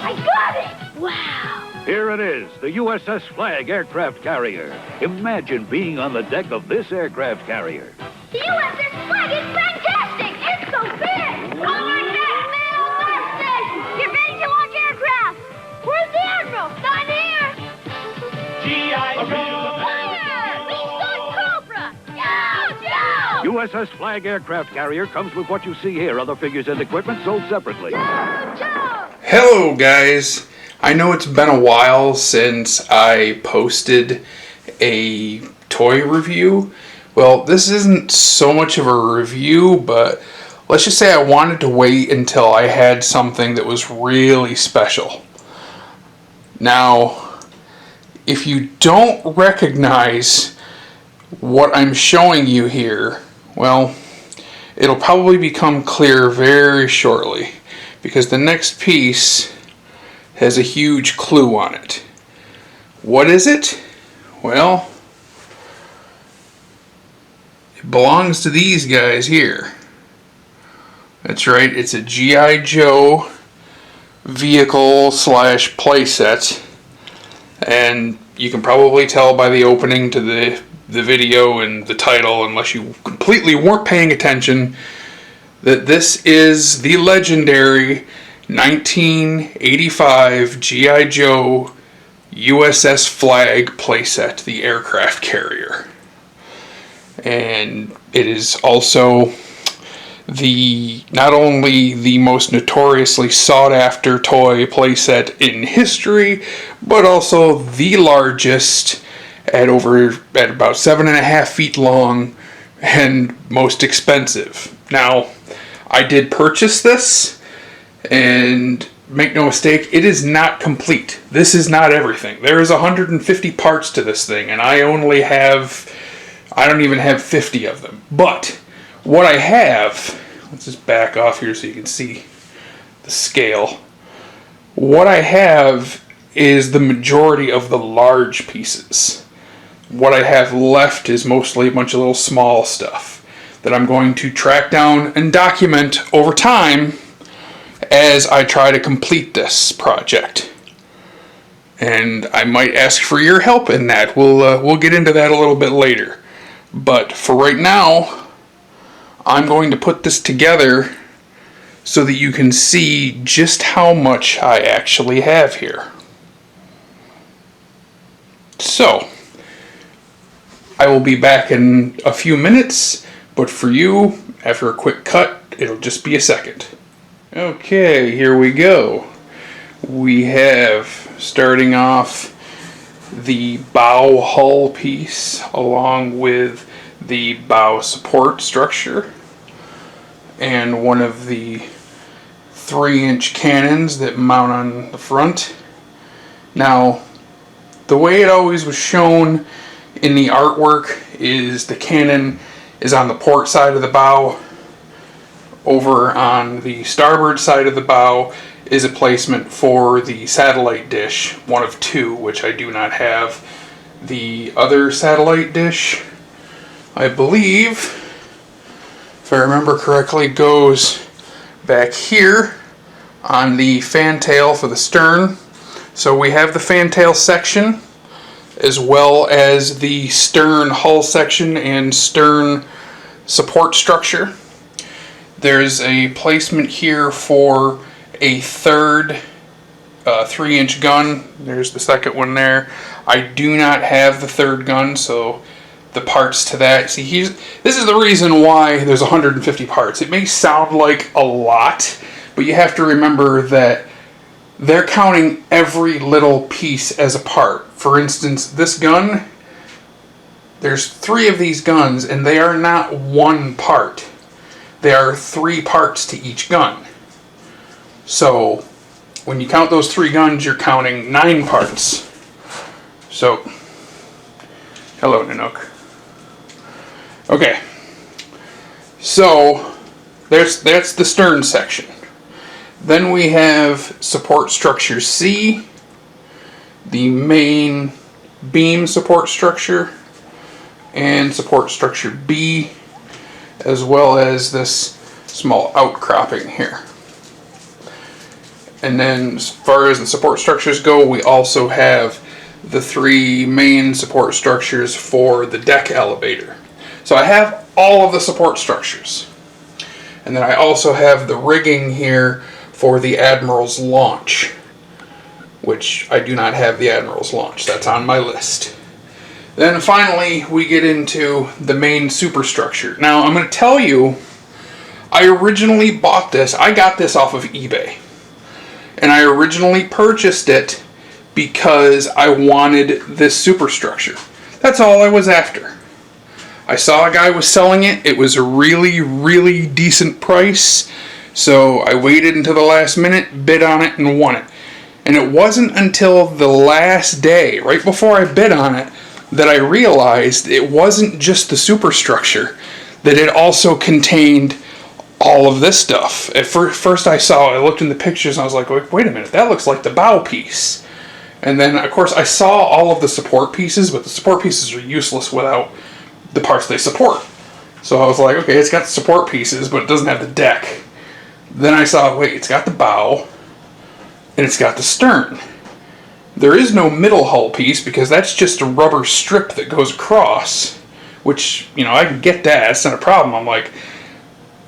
I got it! Wow! Here it is, the USS Flag aircraft carrier. Imagine being on the deck of this aircraft carrier. The USS Flag is fantastic! It's so big! Over here, middle left station! Get ready to launch aircraft! Where's the Admiral? Not here! G.I. Joe! Fire! We start Cobra! Joe! Joe! USS Flag aircraft carrier comes with what you see here, other figures and equipment sold separately. Joe! Joe! Hello guys! I know it's been a while since I posted a toy review. Well, this isn't so much of a review, but let's just say I wanted to wait until I had something that was really special. Now, if you don't recognize what I'm showing you here, well, it'll probably become clear very shortly, because the next piece has a huge clue on it. What is it? Well, it belongs to these guys here. That's right, it's a G.I. Joe vehicle slash playset, and you can probably tell by the opening to the video and the title, unless you completely weren't paying attention, that this is the legendary 1985 G.I. Joe USS Flag playset, the aircraft carrier. And it is also not only the most notoriously sought after toy playset in history, but also the largest at about 7.5 feet long and most expensive. Now, I did purchase this, and make no mistake, it is not complete. This is not everything. There is 150 parts to this thing, and I don't even have 50 of them. But what I have, let's just back off here so you can see the scale. What I have is the majority of the large pieces. What I have left is mostly a bunch of little small stuff that I'm going to track down and document over time as I try to complete this project. And I might ask for your help in that. We'll get into that a little bit later. But for right now, I'm going to put this together so that you can see just how much I actually have here. So, I will be back in a few minutes, but for you, after a quick cut, it'll just be a second. Okay, here we go. We have, starting off, the bow hull piece along with the bow support structure and one of the 3-inch cannons that mount on the front. Now, the way it always was shown in the artwork is the cannon is on the port side of the bow. Over on the starboard side of the bow is a placement for the satellite dish, one of two, which I do not have. The other satellite dish, I believe, if I remember correctly, goes back here on the fantail for the stern. So we have the fantail section, as well as the stern hull section and stern support structure. There's a placement here for a third 3-inch gun. There's the second one there. I do not have the third gun, so the parts to that. See, this is the reason why there's 150 parts. It may sound like a lot, but you have to remember that they're counting every little piece as a part. For instance, this gun, there's 3 of these guns, and they are not one part. There are 3 parts to each gun. So, when you count those 3 guns, you're counting 9 parts. So, hello, Nanook. Okay. So, that's the stern section. Then we have support structure C, the main beam support structure, and support structure B, as well as this small outcropping here. And then as far as the support structures go, we also have the 3 main support structures for the deck elevator. So I have all of the support structures. And then I also have the rigging here for the Admiral's launch, which I do not have the Admiral's launch. That's on my list. Then finally, we get into the main superstructure. Now, I'm going to tell you, I originally bought this. I got this off of eBay. And I originally purchased it because I wanted this superstructure. That's all I was after. I saw a guy was selling it. It was a really, really decent price. So I waited until the last minute, bid on it, and won it. And it wasn't until the last day, right before I bid on it, that I realized it wasn't just the superstructure, that it also contained all of this stuff. At first I looked in the pictures and I was like, wait a minute, that looks like the bow piece. And then, of course, I saw all of the support pieces, but the support pieces are useless without the parts they support. So I was like, okay, it's got the support pieces, but it doesn't have the deck. Then I saw, wait, it's got the bow, and it's got the stern. There is no middle hull piece because that's just a rubber strip that goes across, which, I can get that. It's not a problem. I'm like,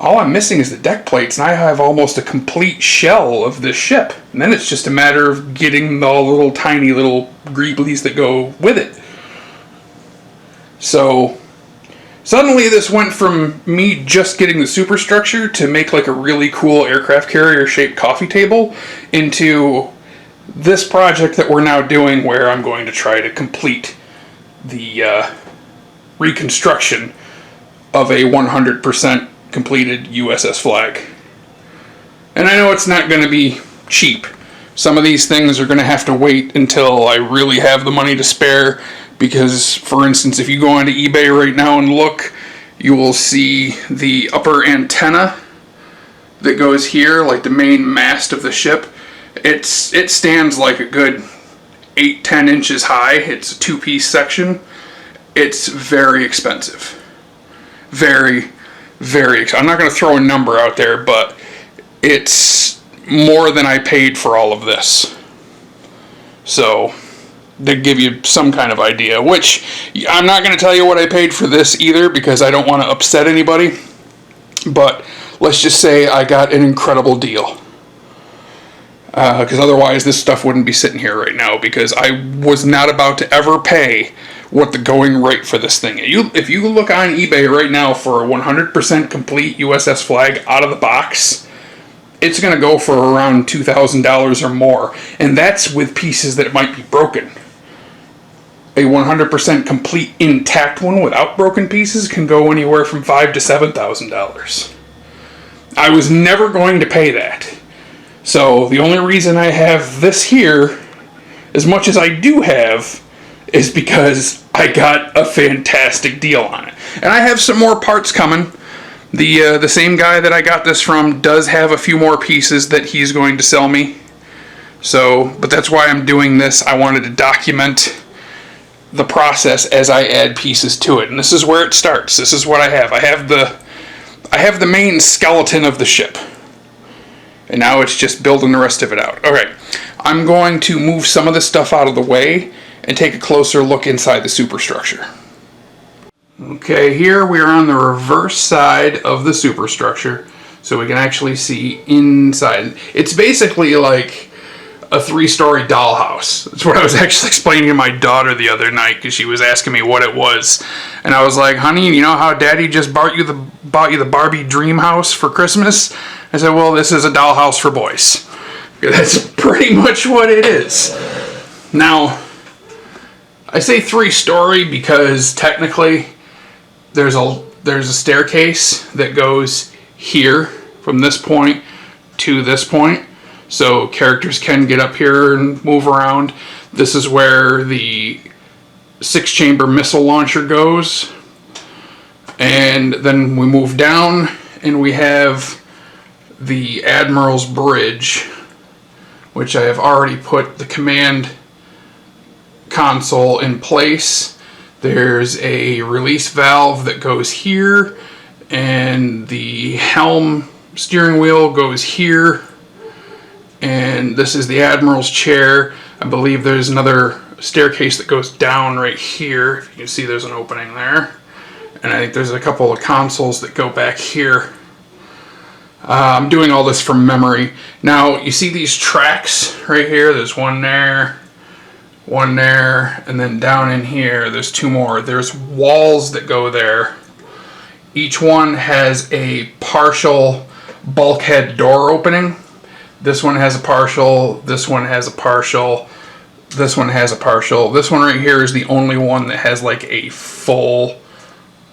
all I'm missing is the deck plates, and I have almost a complete shell of this ship. And then it's just a matter of getting the little tiny little greeblies that go with it. So suddenly this went from me just getting the superstructure to make like a really cool aircraft carrier shaped coffee table into this project that we're now doing, where I'm going to try to complete the reconstruction of a 100% completed USS Flag. And I know it's not going to be cheap. Some of these things are going to have to wait until I really have the money to spare, because, for instance, if you go onto eBay right now and look, you will see the upper antenna that goes here, like the main mast of the ship. It stands like a good 8-10 inches high. It's a 2-piece section. It's very expensive. Very, very expensive. I'm not going to throw a number out there, but it's more than I paid for all of this. So, to give you some kind of idea, which I'm not going to tell you what I paid for this either, because I don't want to upset anybody. But let's just say I got an incredible deal. Because otherwise this stuff wouldn't be sitting here right now, because I was not about to ever pay what the going rate for this thing. If you look on eBay right now for a 100% complete USS Flag out of the box, it's going to go for around $2,000 or more. And that's with pieces that might be broken. A 100% complete intact one without broken pieces can go anywhere from $5,000 to $7,000. I was never going to pay that. So the only reason I have this here, as much as I do have, is because I got a fantastic deal on it. And I have some more parts coming. The same guy that I got this from does have a few more pieces that he's going to sell me. So, but that's why I'm doing this. I wanted to document the process as I add pieces to it. And this is where it starts. This is what I have. I have the main skeleton of the ship. And now it's just building the rest of it out. Okay, I'm going to move some of this stuff out of the way and take a closer look inside the superstructure. Okay, here we are on the reverse side of the superstructure, so we can actually see inside. It's basically like a 3-story dollhouse. That's what I was actually explaining to my daughter the other night, because she was asking me what it was. And I was like, honey, you know how Daddy just bought you the Barbie dream house for Christmas? I said, well, this is a dollhouse for boys. That's pretty much what it is. Now, I say 3-story because technically there's a staircase that goes here from this point to this point. So characters can get up here and move around. This is where the 6-chamber missile launcher goes. And then we move down and we have the Admiral's Bridge, which I have already put the command console in place. There's a release valve that goes here, and the helm steering wheel goes here. And this is the Admiral's chair. I believe there's another staircase that goes down right here. If you can see, there's an opening there. And I think there's a couple of consoles that go back here. I'm doing all this from memory. Now, you see these tracks right here? There's one there, and then down in here, there's two more. There's walls that go there. Each one has a partial bulkhead door opening. This one has a partial, this one has a partial, this one has a partial. This one right here is the only one that has like a full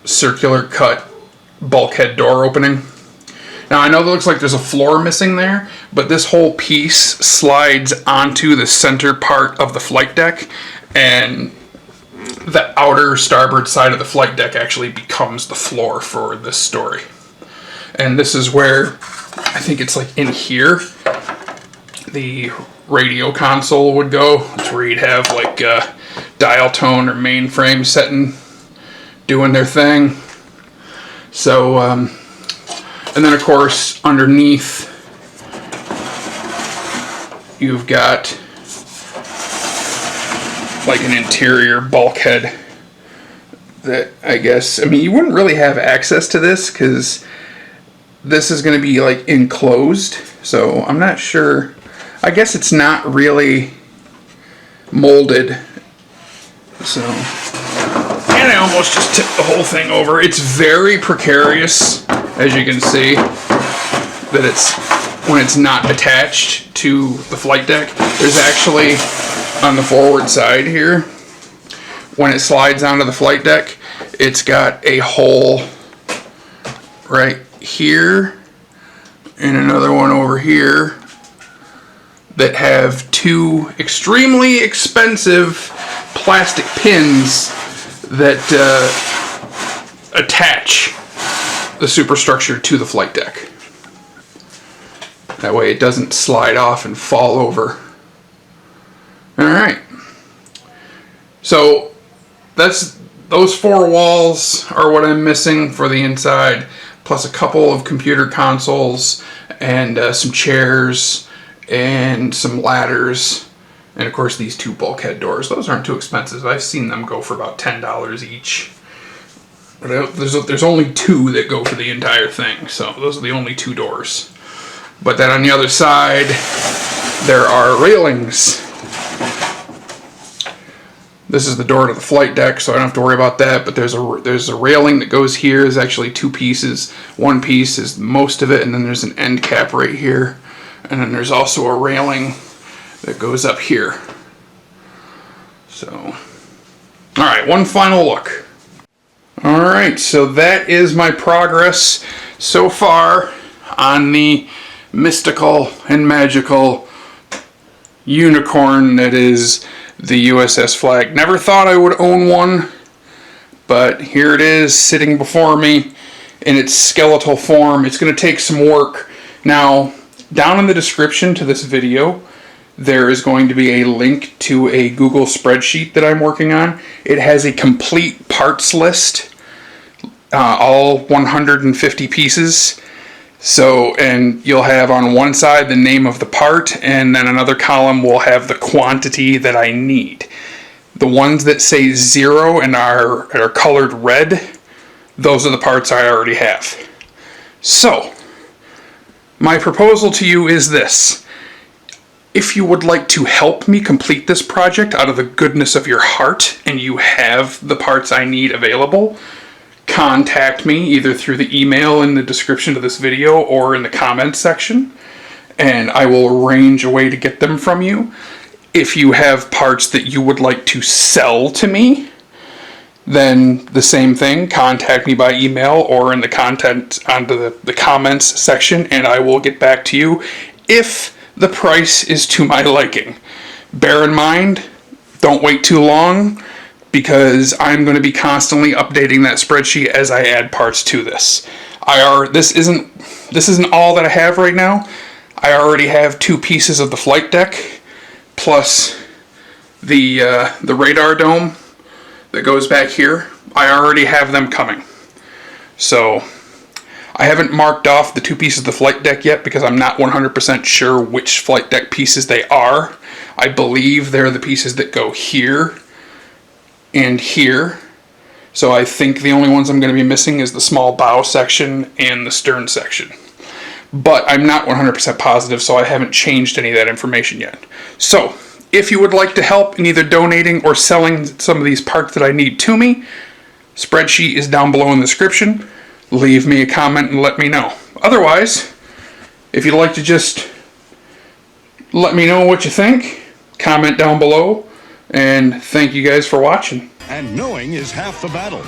circular cut bulkhead door opening. Now I know that looks like there's a floor missing there, but this whole piece slides onto the center part of the flight deck, and the outer starboard side of the flight deck actually becomes the floor for this story. And this is where, I think it's like in here, the radio console would go. It's where you'd have like dial tone or mainframe setting doing their thing. So, and then of course underneath you've got like an interior bulkhead that I guess, I mean, you wouldn't really have access to this because this is going to be like enclosed, so I'm not sure. I guess it's not really molded. So, and I almost just tipped the whole thing over. It's very precarious, as you can see, that it's when it's not attached to the flight deck. There's actually, on the forward side here, when it slides onto the flight deck, it's got a hole right here and another one over here that have two extremely expensive plastic pins that attach the superstructure to the flight deck. That way it doesn't slide off and fall over. Alright. So those four walls are what I'm missing for the inside, plus a couple of computer consoles and some chairs and some ladders, and of course these two bulkhead doors. Those aren't too expensive. I've seen them go for about $10 each. But there's only two that go for the entire thing, so those are the only two doors. But then on the other side, there are railings. This is the door to the flight deck, so I don't have to worry about that, but there's a railing that goes here. There's actually two pieces. One piece is most of it, and then there's an end cap right here. And then there's also a railing that goes up here. So, alright, one final look. Alright, so that is my progress so far on the mystical and magical unicorn that is the USS Flagg. Never thought I would own one, but here it is sitting before me in its skeletal form. It's going to take some work. Now, down in the description to this video, there is going to be a link to a Google spreadsheet that I'm working on. It has a complete parts list, all 150 pieces. So, and you'll have on one side the name of the part, and then another column will have the quantity that I need. The ones that say 0 and are colored red, those are the parts I already have. So, my proposal to you is this. If you would like to help me complete this project out of the goodness of your heart, and you have the parts I need available, contact me either through the email in the description of this video or in the comments section, and I will arrange a way to get them from you. If you have parts that you would like to sell to me, then the same thing, contact me by email or in the content onto the comments section, and I will get back to you if the price is to my liking. Bear in mind, don't wait too long, because I'm going to be constantly updating that spreadsheet as I add parts to this. This isn't all that I have right now. I already have two pieces of the flight deck, plus the radar dome that goes back here. I already have them coming. So I haven't marked off the two pieces of the flight deck yet because I'm not 100% sure which flight deck pieces they are. I believe they're the pieces that go here and here. So I think the only ones I'm going to be missing is the small bow section and the stern section. But I'm not 100% positive, so I haven't changed any of that information yet. So, if you would like to help in either donating or selling some of these parts that I need to me, spreadsheet is down below in the description. Leave me a comment and let me know. Otherwise, if you'd like to just let me know what you think, comment down below, and thank you guys for watching. And knowing is half the battle.